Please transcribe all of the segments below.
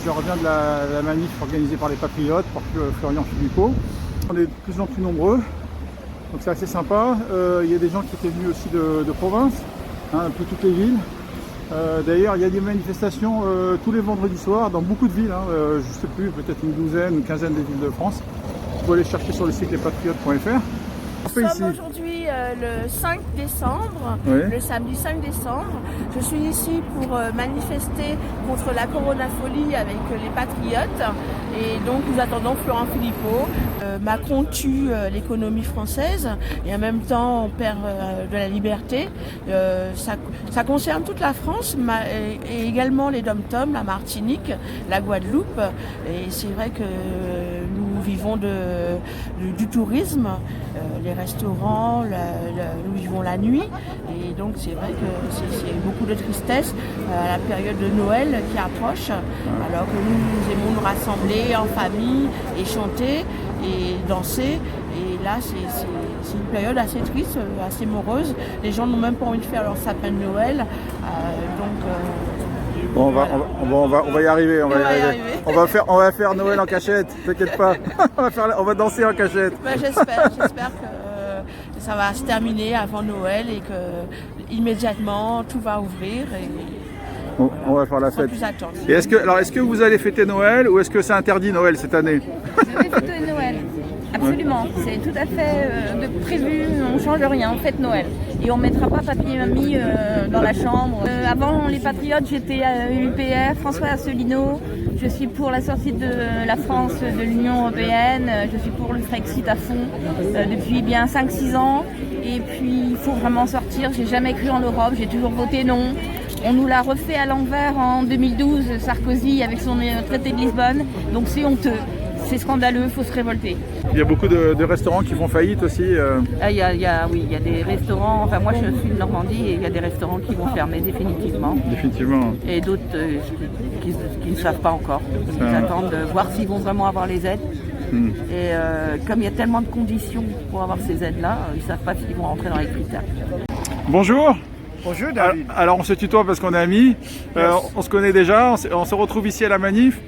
Je reviens de la manif organisée par les Patriotes, par Florian Philippot. On est de plus en plus nombreux, donc c'est assez sympa. Il y a des gens qui étaient venus aussi de province, hein, un peu toutes les villes. D'ailleurs, il y a des manifestations tous les vendredis soirs dans beaucoup de villes, hein, je ne sais plus, peut-être une douzaine, une quinzaine de villes de France. Vous pouvez les chercher sur le site lespatriotes.fr. Nous sommes aujourd'hui le 5 décembre, oui. Le samedi 5 décembre. Je suis ici pour manifester contre la coronafolie avec les Patriotes. Et donc nous attendons Florian Philippot. Macron tue l'économie française et en même temps on perd de la liberté. Ça concerne toute la France et également les DOM-TOM, la Martinique, la Guadeloupe. Et c'est vrai que nous vivons du tourisme, les restaurants, nous vivons la nuit. Et donc c'est vrai que c'est beaucoup de tristesse à la période de Noël qui approche, alors que nous aimons nous rassembler en famille et chanter et danser. Et là, c'est une période assez triste, assez morose. Les gens n'ont même pas envie de faire leur sapin de Noël. Bon, on va y arriver, on va faire Noël en cachette, t'inquiète pas. on va danser en cachette. Ben, j'espère que ça va se terminer avant Noël et que immédiatement tout va ouvrir. On va faire la fête. Plus attendre. Et est-ce que vous allez fêter Noël ou est-ce que c'est interdit Noël cette année? Je vais fêter Noël. Absolument, c'est tout à fait prévu, on ne change rien, on fête Noël. Et on ne mettra pas papy et mamie dans la chambre. Avant les Patriotes, j'étais à UPR, François Asselineau. Je suis pour la sortie de la France de l'Union Européenne. Je suis pour le Frexit à fond depuis bien 5-6 ans. Et puis il faut vraiment sortir, j'ai jamais cru en l'Europe, j'ai toujours voté non. On nous l'a refait à l'envers en 2012, Sarkozy avec son traité de Lisbonne, donc c'est honteux. C'est scandaleux, il faut se révolter. Il y a beaucoup de restaurants qui font faillite aussi. Il y a des restaurants, enfin moi je suis de Normandie et il y a des restaurants qui vont fermer définitivement. Définitivement. Et d'autres qui ne savent pas encore. Ils attendent de voir s'ils vont vraiment avoir les aides. Et comme il y a tellement de conditions pour avoir ces aides-là, ils ne savent pas s'ils vont rentrer dans les critères. Bonjour. Bonjour David. Alors on se tutoie parce qu'on est amis, on se connaît déjà, on se retrouve ici à la manif.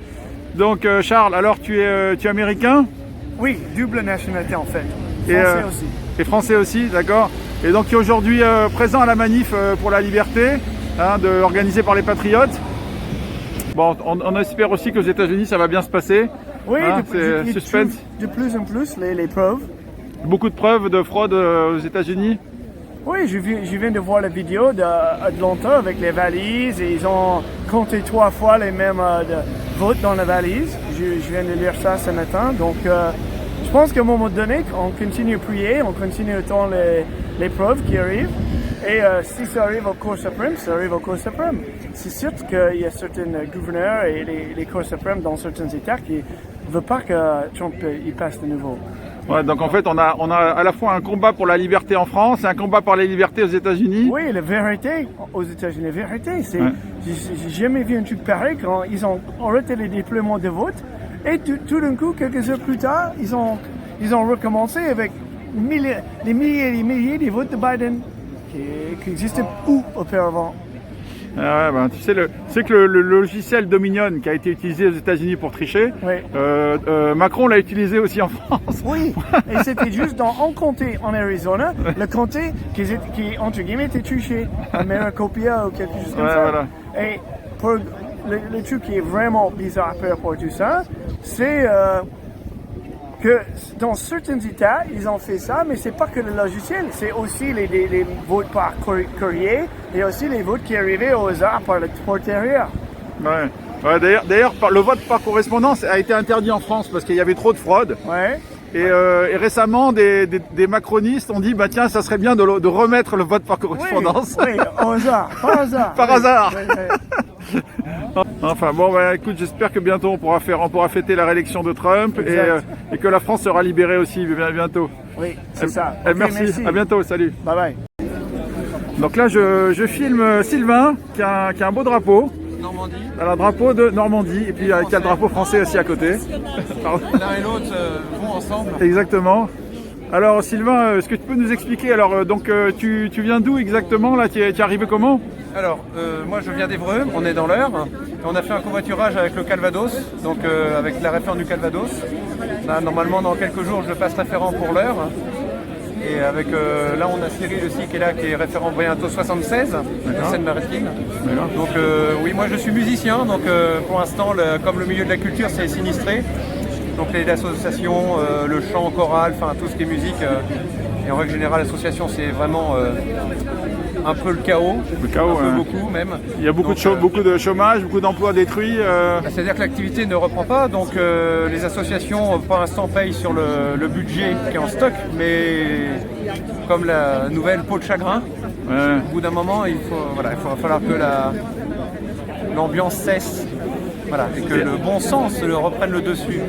Donc Charles, alors tu es américain? Oui, double nationalité en fait. Français aussi. Et français aussi, d'accord. Et donc tu es aujourd'hui présent à la manif pour la liberté, hein, organisée par les Patriotes. Bon, on espère aussi qu'aux États-Unis ça va bien se passer. Oui, hein, c'est suspense. De plus en plus les preuves. Beaucoup de preuves de fraude aux États-Unis. Oui, je viens de voir la vidéo d'Atlanta avec les valises et ils ont compté 3 fois les mêmes votes dans la valise. Je viens de lire ça ce matin. Donc, je pense qu'à un moment donné, on continue à prier, on continue à attendre les preuves qui arrivent. Et si ça arrive au Cour suprême, ça arrive au Cour suprême. C'est sûr qu'il y a certains gouverneurs et les Cours suprêmes dans certains États qui ne veulent pas que Trump il passe de nouveau. Ouais, donc en fait, on a à la fois un combat pour la liberté en France et un combat pour les libertés aux États-Unis. Oui, la vérité aux États-Unis, la vérité, c'est, j'ai jamais vu un truc pareil quand ils ont arrêté les déploiements de vote et tout d'un coup, quelques heures plus tard, ils ont recommencé avec des milliers et des milliers de votes de Biden qui existaient où auparavant. Ah ouais, ben, tu sais que le logiciel Dominion qui a été utilisé aux États-Unis pour tricher, oui. Macron l'a utilisé aussi en France. Oui, et c'était juste dans un comté en Arizona, le comté qui entre guillemets était triché, Maricopa ou quelque chose comme ça. Voilà. Et pour le truc qui est vraiment bizarre par rapport à tout ça, c'est que dans certains États, ils ont fait ça, mais c'est pas que le logiciel, c'est aussi les votes par courrier et aussi les votes qui arrivaient au hasard par le porte-intérieur. Ouais, d'ailleurs, le vote par correspondance a été interdit en France parce qu'il y avait trop de fraude. Ouais. Et récemment, des macronistes ont dit, bah tiens, ça serait bien de remettre le vote par correspondance. Oui, au hasard, par hasard. Par hasard. Oui. Enfin bon, bah, écoute, j'espère que bientôt on pourra fêter la réélection de Trump et que la France sera libérée aussi bientôt. Oui, c'est ça. Okay, merci, à bientôt, salut. Bye bye. Donc là, je filme Sylvain qui a un beau drapeau. Normandie. Alors, drapeau de Normandie, et puis il y a le drapeau français aussi à côté. L'un et l'autre vont ensemble. Exactement. Alors Sylvain, est-ce que tu peux nous expliquer, alors donc tu viens d'où exactement là, tu es arrivé comment? Alors, moi je viens d'Évreux, on est dans l'Eure. On a fait un covoiturage avec le Calvados, donc avec la référent du Calvados. Là, normalement, dans quelques jours, je passe référent pour l'Eure. Et avec là, on a Cyril aussi qui est là, qui est référent bientôt 76, de Seine-Maritime. Donc, oui, moi je suis musicien, donc pour l'instant, comme le milieu de la culture, c'est sinistré. Donc, les associations, le chant choral, enfin tout ce qui est musique. Et en règle générale, l'association, c'est vraiment un peu le chaos. Le chaos, un peu beaucoup même. Il y a beaucoup de chômage, beaucoup d'emplois détruits. C'est-à-dire que l'activité ne reprend pas, donc les associations pour l'instant payent sur le budget qui est en stock, mais comme la nouvelle peau de chagrin, au bout d'un moment il va falloir que l'ambiance cesse, voilà, et que le bon sens reprenne le dessus.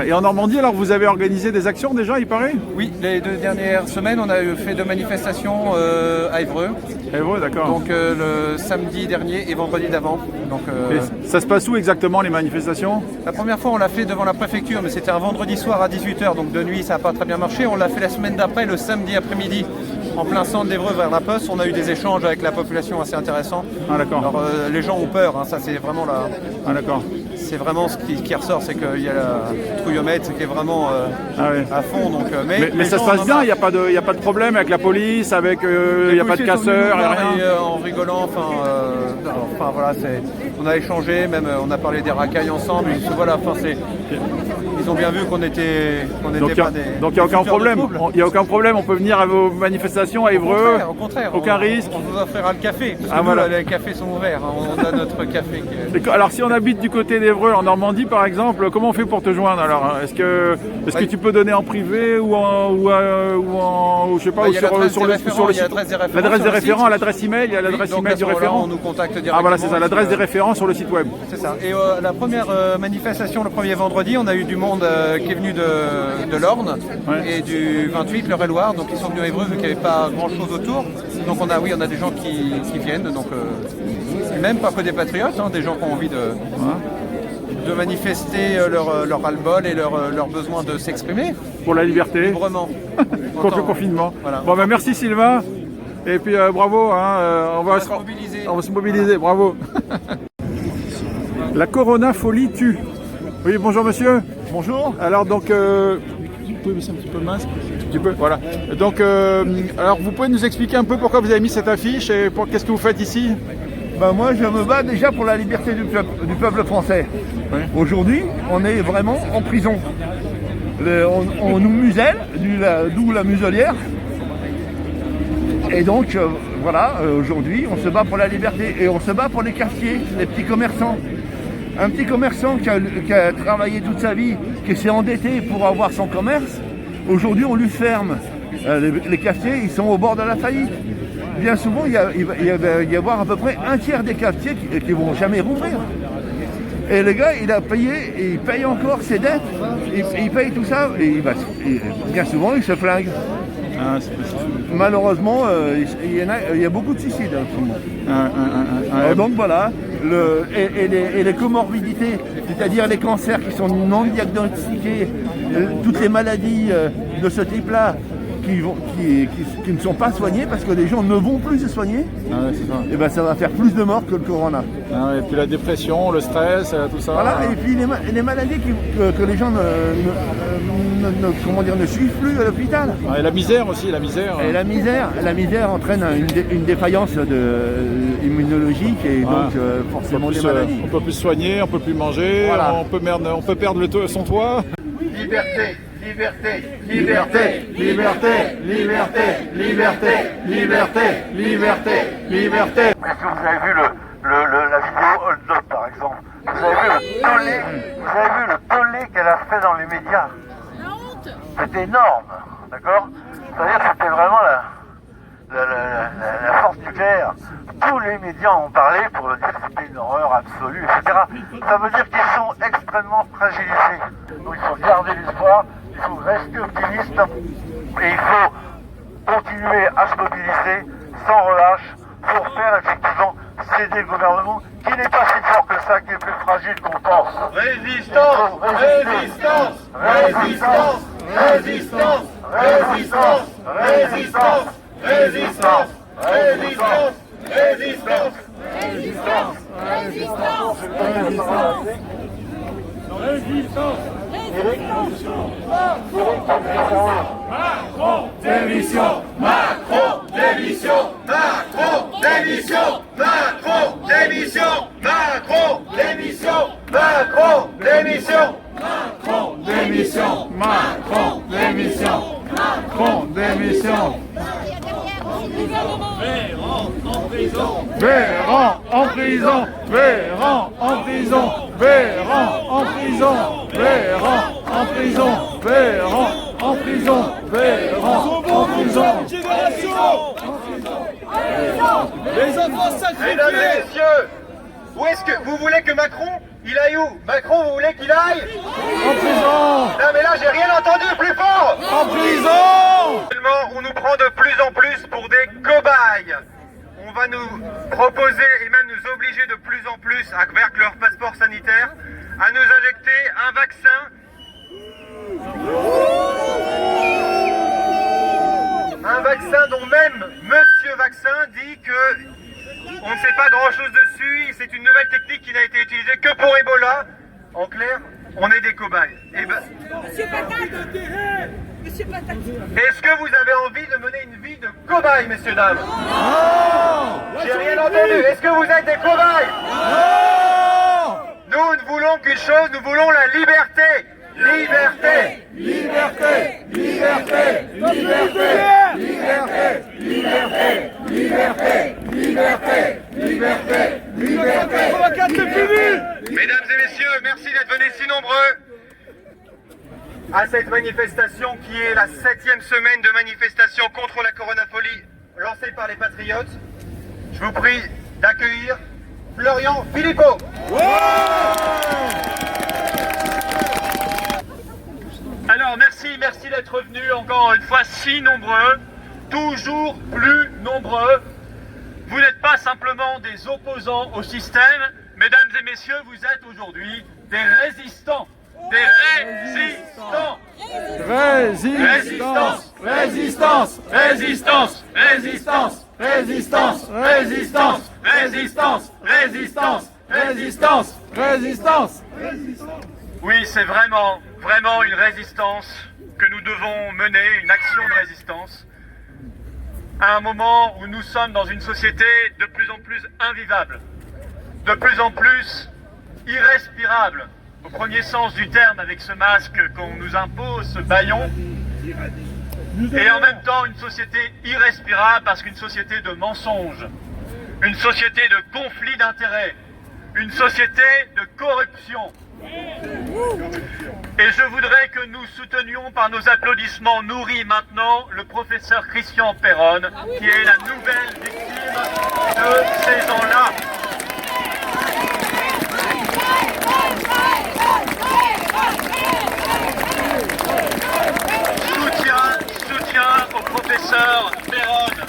Et en Normandie, alors vous avez organisé des actions déjà, il paraît? Oui, les 2 dernières semaines, on a fait 2 manifestations à Évreux. Évreux, d'accord. Donc le samedi dernier et vendredi d'avant. Donc, et ça se passe où exactement les manifestations? La première fois, on l'a fait devant la préfecture, mais c'était un vendredi soir à 18h, donc de nuit, ça n'a pas très bien marché. On l'a fait la semaine d'après, le samedi après-midi, en plein centre d'Évreux vers la Poste. On a eu des échanges avec la population assez intéressants. Ah d'accord. Alors les gens ont peur, hein, ça c'est vraiment la... Ah d'accord. C'est vraiment ce qui ressort, c'est qu'il y a la trouillomètre qui est vraiment à fond. Donc, mais ça se passe bien, il n'y a pas de problème avec la police, avec il n'y a pas de casseurs, rien. En rigolant, enfin voilà, on a échangé, même on a parlé des racailles ensemble. Voilà, ils ont bien vu qu'on était pas des. Donc il n'y a aucun problème. Il y a aucun problème. On peut venir à vos manifestations à Évreux. Au contraire. Aucun risque. On vous offrira le café. Parce que nous, les cafés sont ouverts. Hein, on a notre café. Alors si on habite du côté d'Évreux, en Normandie par exemple, comment on fait pour te joindre alors? Est-ce que tu peux donner en privé ou je sais pas, sur le site? L'adresse des référents, l'adresse email, il y a l'adresse email du référent. On nous contacte directement. Ah voilà, c'est ça, l'adresse des référents sur le site web. C'est ça. Et la première manifestation, le premier vendredi, on a eu du monde qui est venu de l'Orne et du 28, le Loire. Donc ils sont venus à Évreux vu qu'il n'y avait pas grand chose autour. Donc on a des gens qui viennent. Donc même pas que des patriotes, hein, des gens qui ont envie de manifester leur ras-le-bol et leur besoin de s'exprimer. Pour la liberté. Librement. Contre le confinement. Voilà. Bon ben merci Sylvain. Et puis bravo, hein, on va se mobiliser, bravo. La Corona Folie tue. Oui, bonjour monsieur. Bonjour. Alors donc, vous pouvez baisser un petit peu le masque? Un petit peu, voilà. Donc, alors vous pouvez nous expliquer un peu pourquoi vous avez mis cette affiche et qu'est-ce que vous faites ici? Ben moi je me bats déjà pour la liberté du peuple français. Oui. Aujourd'hui, on est vraiment en prison. On nous muselle, d'où la muselière. Et donc, voilà, aujourd'hui, on se bat pour la liberté et on se bat pour les quartiers, les petits commerçants. Un petit commerçant qui a travaillé toute sa vie, qui s'est endetté pour avoir son commerce, aujourd'hui, on lui ferme. Les quartiers, ils sont au bord de la faillite. Bien souvent, il va y avoir à peu près un tiers des quartiers qui ne vont jamais rouvrir. Et le gars, il a payé, et il paye encore ses dettes, il paye tout ça, et bien souvent, il se flingue. Ah, Malheureusement, il y a beaucoup de suicides en ce moment. Donc voilà, et les comorbidités, c'est-à-dire les cancers qui sont non diagnostiqués, toutes les maladies de ce type-là, qui ne sont pas soignés parce que les gens ne vont plus se soigner, et ben ça va faire plus de morts que le corona. Et puis la dépression, le stress, tout ça. Voilà, et puis les maladies que les gens ne suivent plus à l'hôpital. Et la misère aussi, la misère. Et la misère entraîne une défaillance immunologique et donc forcément des maladies. On peut plus soigner, on peut plus manger, voilà. on peut perdre son toit. Liberté. Liberté, liberté, liberté, liberté, liberté, liberté, liberté, liberté. Est-ce que vous avez vu la vidéo Hold Up par exemple? Vous avez vu le tollé qu'elle a fait dans les médias? La honte. C'était énorme, d'accord? C'est-à-dire que c'était vraiment la force nucléaire. Tous les médias ont parlé pour dire que c'était une horreur absolue, etc. Ça veut dire qu'ils sont extrêmement fragilisés. Donc il faut garder l'espoir. Il faut rester optimiste et il faut continuer à se mobiliser sans relâche pour faire effectivement céder le gouvernement qui n'est pas si fort que ça, qui est plus fragile qu'on pense. Résistance, résistance, résistance, résistance, Résistance, résistance, résistance, résistance, résistance, résistance, résistance, résistance. Macron, démission, Macron, démission, Macron, démission, Macron, démission, Macron, démission, Macron, démission, Macron, démission. Macron, démission. Macron, démission. Véran en prison, Véran en prison. Véran en prison. Véran en prison. Véran en prison. Véran en prison. Véran en prison. Les enfants sacrifiés. mesdames et messieurs, où est-ce que vous voulez que Macron, il aille où? Macron, vous voulez qu'il aille? En prison. Non mais là j'ai rien entendu, plus fort! En prison. On nous prend de plus en plus pour des cobayes. On va nous proposer et même nous obliger de plus en plus, avec leur passeport sanitaire, à nous injecter un vaccin. Un vaccin dont même Monsieur Vaccin dit que on ne sait pas grand chose dessus, c'est une nouvelle technique qui n'a été utilisée que pour Ebola. En clair, on est des cobayes. Et ben, est-ce que vous avez envie de mener une vie de cobaye, messieurs, dames? Non! J'ai rien entendu. Est-ce que vous êtes des cobayes? Non! Nous ne voulons qu'une chose, nous voulons la liberté. Liberté! Liberté. Liberté. Liberté. Liberté. Liberté. Liberté. Liberté. Liberté. Liberté. Mesdames et messieurs, merci d'être venus si nombreux à cette manifestation qui est la 7e semaine de manifestation contre la coronafolie lancée par les Patriotes. Je vous prie d'accueillir Florian Philippot. Alors merci d'être venus encore une fois si nombreux, toujours plus nombreux. Vous n'êtes pas simplement des opposants au système, mesdames et messieurs, vous êtes aujourd'hui des résistants. Des résistants. Résistance. Résistance. Résistance. Résistance. Résistance. Résistance. Résistance. Résistance. Résistance. Résistance. Oui, c'est vraiment une résistance que nous devons mener, une action de résistance, à un moment où nous sommes dans une société de plus en plus invivable, de plus en plus irrespirable, au premier sens du terme, avec ce masque qu'on nous impose, ce bâillon, et en même temps une société irrespirable parce qu'une société de mensonges, une société de conflits d'intérêts, une société de corruption. Et je voudrais que nous soutenions par nos applaudissements nourris maintenant le professeur Christian Perronne, qui est la nouvelle victime de ces gens-là. Soutien au professeur Perronne.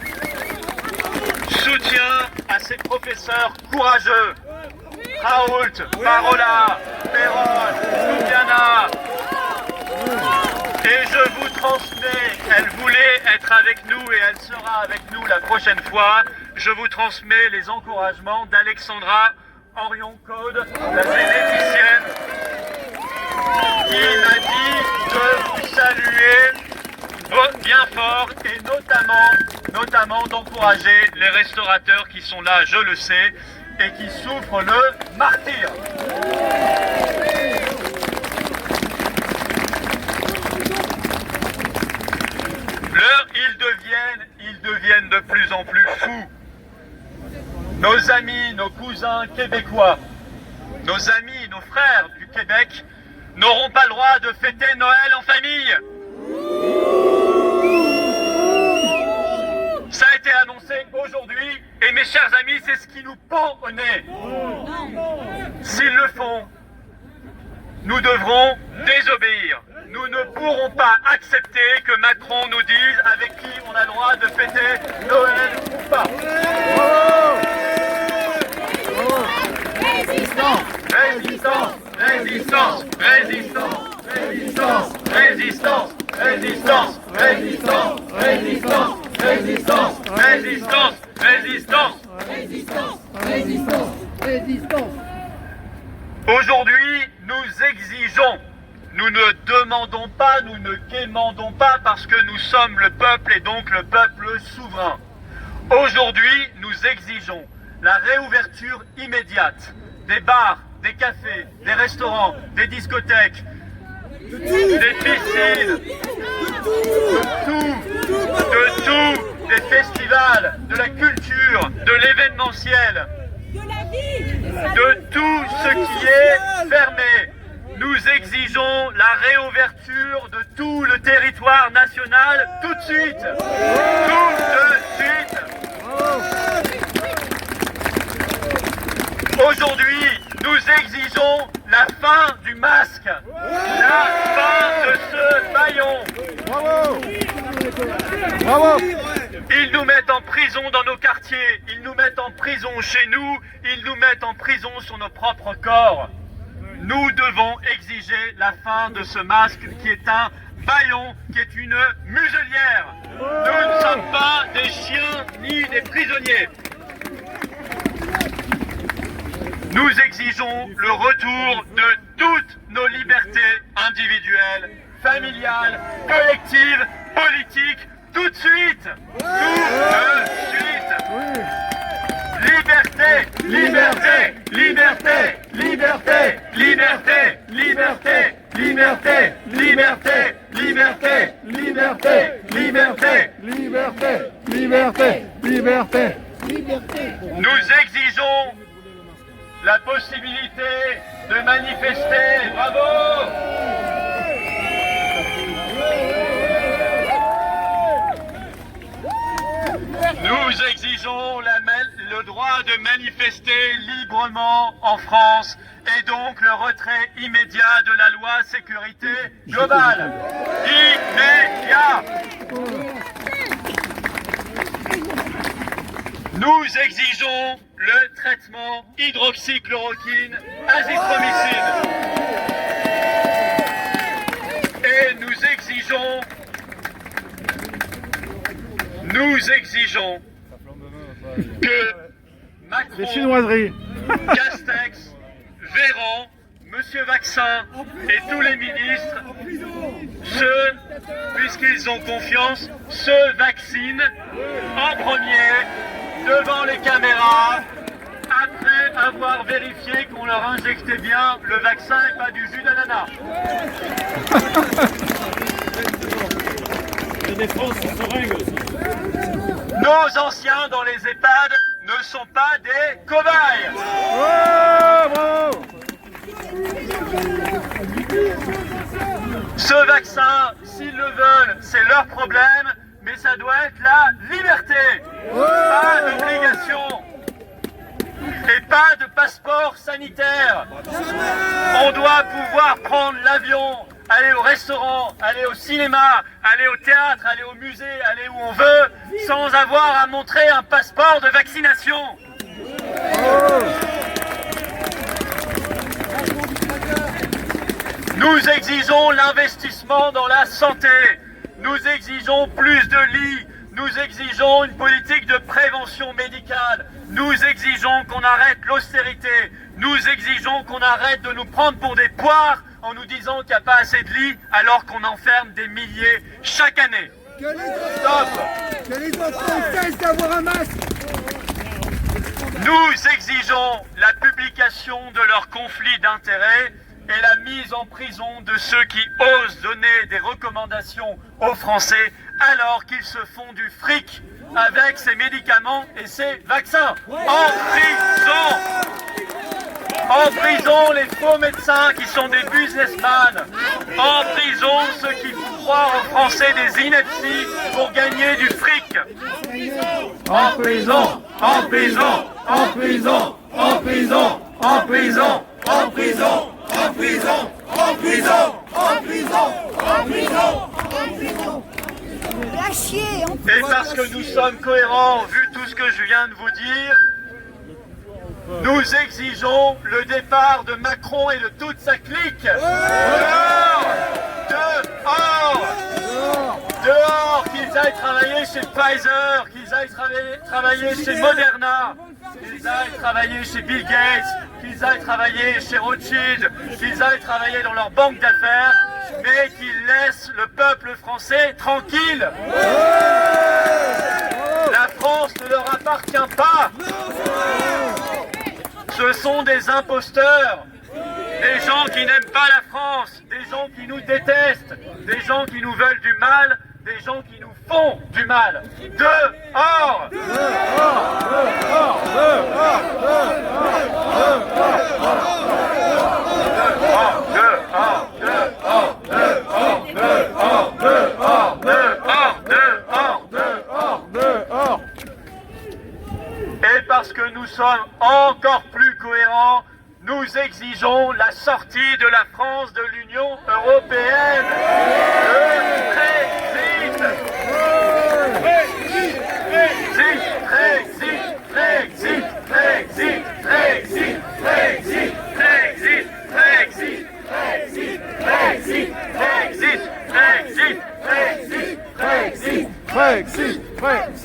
Soutien à ces professeurs courageux. Raoult, Parola, Perronne, Soubiana. Et je vous transmets, elle voulait être avec nous et elle sera avec nous la prochaine fois. Je vous transmets les encouragements d'Alexandra Orion-Code, la généticienne, qui m'a dit de vous saluer bien fort et notamment d'encourager les restaurateurs qui sont là, je le sais, et qui souffrent le martyre. Ils deviennent de plus en plus fous. Nos amis, nos cousins québécois, nos amis, nos frères du Québec n'auront pas le droit de fêter Noël en famille. Ça a été annoncé aujourd'hui et mes chers amis, c'est ce qui nous pend au nez. S'ils le font, nous devrons désobéir. Nous ne pourrons pas accepter que Macron nous dise avec qui on a le droit de fêter Noël ou pas. Résistance, résistance, résistance, résistance, résistance, résistance, résistance, Résistance, résistance, résistance, résistance, résistance, résistance, résistance, résistance. Aujourd'hui, nous exigeons, nous ne demandons pas, nous ne quémandons pas parce que nous sommes le peuple et donc le peuple souverain. Aujourd'hui, nous exigeons la réouverture immédiate des bars, des cafés, des restaurants, des discothèques, des piscines, de tout, des festivals, de la culture, de l'événementiel, de tout ce qui est fermé. Nous exigeons la réouverture de tout le territoire national tout de suite. Tout de suite. Aujourd'hui, nous exigeons la fin du masque, la fin de ce bâillon. Bravo! Bravo! Ils nous mettent en prison dans nos quartiers, ils nous mettent en prison chez nous, ils nous mettent en prison sur nos propres corps. Nous devons exiger la fin de ce masque qui est un bâillon, qui est une muselière. Nous ne sommes pas des chiens ni des prisonniers. Nous exigeons le retour de toutes nos libertés individuelles, familiales, collectives, politiques, tout de suite. Tout de suite. Liberté, liberté, liberté, liberté, liberté, liberté, liberté, liberté, liberté, liberté, liberté, Liberté! Liberté! Liberté! Nous exigeons la possibilité de manifester. Bravo! Nous exigeons le droit de manifester librement en France et donc le retrait immédiat de la loi sécurité globale. Immédiat! Nous exigeons le traitement hydroxychloroquine azithromycine. Et nous exigeons que Macron, Les chinoiseries! Castex, Véran, Monsieur Vaccin et tous les ministres, puisqu'ils ont confiance, se vaccinent en premier devant les caméras après avoir vérifié qu'on leur injectait bien le vaccin et pas du jus d'ananas. Nos anciens dans les EHPAD ne sont pas des cobayes. Oh, bravo! Ce vaccin, s'ils le veulent, c'est leur problème, mais ça doit être la liberté. Pas d'obligation. Et pas de passeport sanitaire. On doit pouvoir prendre l'avion, aller au restaurant, aller au cinéma, aller au théâtre, aller au musée, aller où on veut, sans avoir à montrer un passeport de vaccination. Nous exigeons l'investissement dans la santé. Nous exigeons plus de lits. Nous exigeons une politique de prévention médicale. Nous exigeons qu'on arrête l'austérité. Nous exigeons qu'on arrête de nous prendre pour des poires en nous disant qu'il n'y a pas assez de lits alors qu'on enferme des milliers chaque année. Stop! Que les enfants cessent d'avoir un masque. Nous exigeons la publication de leurs conflits d'intérêts et la mise en prison de ceux qui osent donner des recommandations aux Français alors qu'ils se font du fric avec ces médicaments et ces vaccins. En prison! En prison, les faux médecins qui sont des businessmen. En prison, ceux qui font croire aux Français des inepties pour gagner du fric. En prison, en prison, en prison, en prison, en prison, en prison, en prison, en prison, en prison, en prison, en prison. Et parce que nous sommes cohérents, vu tout ce que je viens de vous dire, nous exigeons le départ de Macron et de toute sa clique. Dehors! Dehors! Dehors! Pfizer, qu'ils aillent travailler chez Moderna, qu'ils aillent travailler chez Bill Gates, qu'ils aillent travailler chez Rothschild, qu'ils aillent travailler dans leur banque d'affaires, mais qu'ils laissent le peuple français tranquille. La France ne leur appartient pas. Ce sont des imposteurs, des gens qui n'aiment pas la France, des gens qui nous détestent, des gens qui nous veulent du mal, des gens qui nous font du mal. Dehors! Et parce que nous sommes encore plus cohérents, nous exigeons la sortie de la France de l'Union européenne.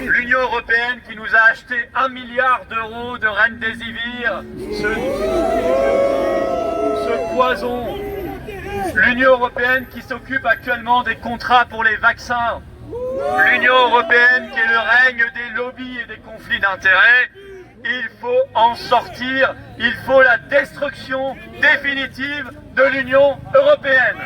L'Union européenne qui nous a acheté 1 milliard d'euros de Remdesivir, ce poison. L'Union européenne qui s'occupe actuellement des contrats pour les vaccins. L'Union européenne qui est le règne des lobbies et des conflits d'intérêts. Il faut en sortir, il faut la destruction définitive de l'Union européenne.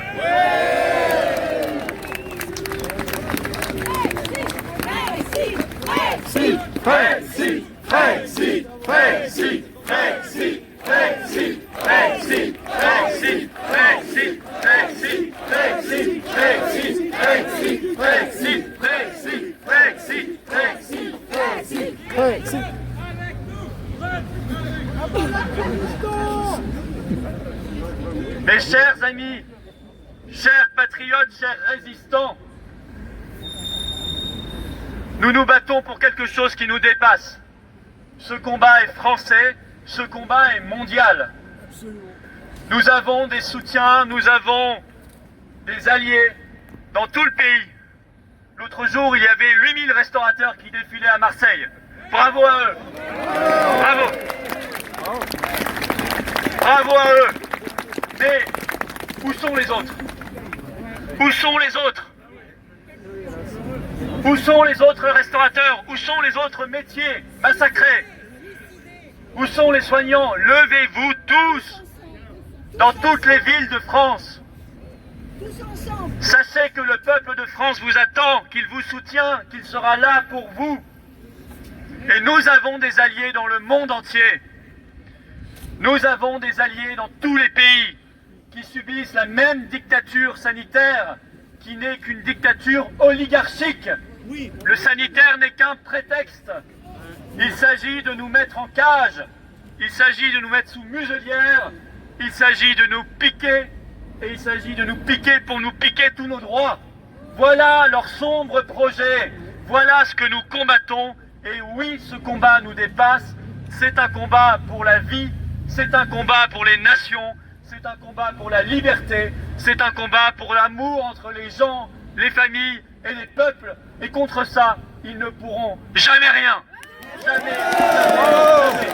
Mes chers amis, chers patriotes, chers résistants, nous nous battons pour quelque chose qui nous dépasse. Ce combat est français, ce combat est mondial. Nous avons des soutiens, nous avons des alliés dans tout le pays. L'autre jour, il y avait 8000 restaurateurs qui défilaient à Marseille. Bravo à eux. Bravo. Bravo à eux. Mais où sont les autres? Où sont les autres? Où sont les autres restaurateurs? Où sont les autres métiers massacrés? Où sont les soignants? Levez-vous tous dans toutes les villes de France. Sachez que le peuple de France vous attend, qu'il vous soutient, qu'il sera là pour vous. Et nous avons des alliés dans le monde entier. Nous avons des alliés dans tous les pays qui subissent la même dictature sanitaire, qui n'est qu'une dictature oligarchique. Le sanitaire n'est qu'un prétexte. Il s'agit de nous mettre en cage, il s'agit de nous mettre sous muselière, il s'agit de nous piquer, et il s'agit de nous piquer pour nous piquer tous nos droits. Voilà leur sombre projet, voilà ce que nous combattons, et oui, ce combat nous dépasse, c'est un combat pour la vie, c'est un combat pour les nations, c'est un combat pour la liberté, c'est un combat pour l'amour entre les gens, les familles et les peuples, et contre ça, ils ne pourront jamais rien. Jamais, jamais,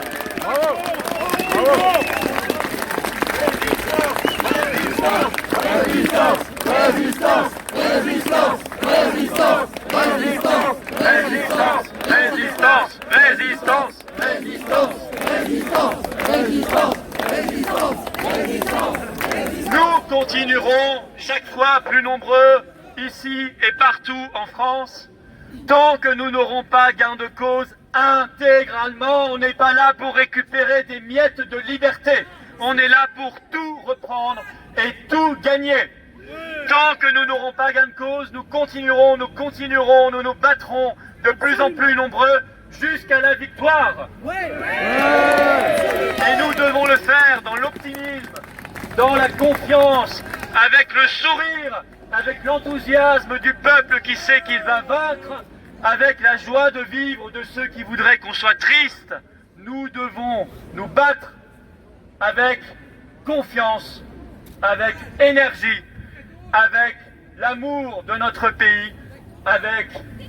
Résistance, résistance, résistance, résistance, résistance, résistance, résistance, résistance, résistance, résistance, résistance, résistance, résistance. Nous continuerons chaque fois plus nombreux, ici et partout en France, tant que nous n'aurons pas gain de cause intégralement. On n'est pas là pour récupérer des miettes de liberté. On est là pour tout reprendre et tout gagner. Tant que nous n'aurons pas gain de cause, nous continuerons, nous nous battrons de plus en plus nombreux jusqu'à la victoire. Et nous devons le faire dans l'optimisme, dans la confiance, avec le sourire, avec l'enthousiasme du peuple qui sait qu'il va vaincre, avec la joie de vivre de ceux qui voudraient qu'on soit triste. Nous devons nous battre avec confiance, avec énergie, avec l'amour de notre pays, avec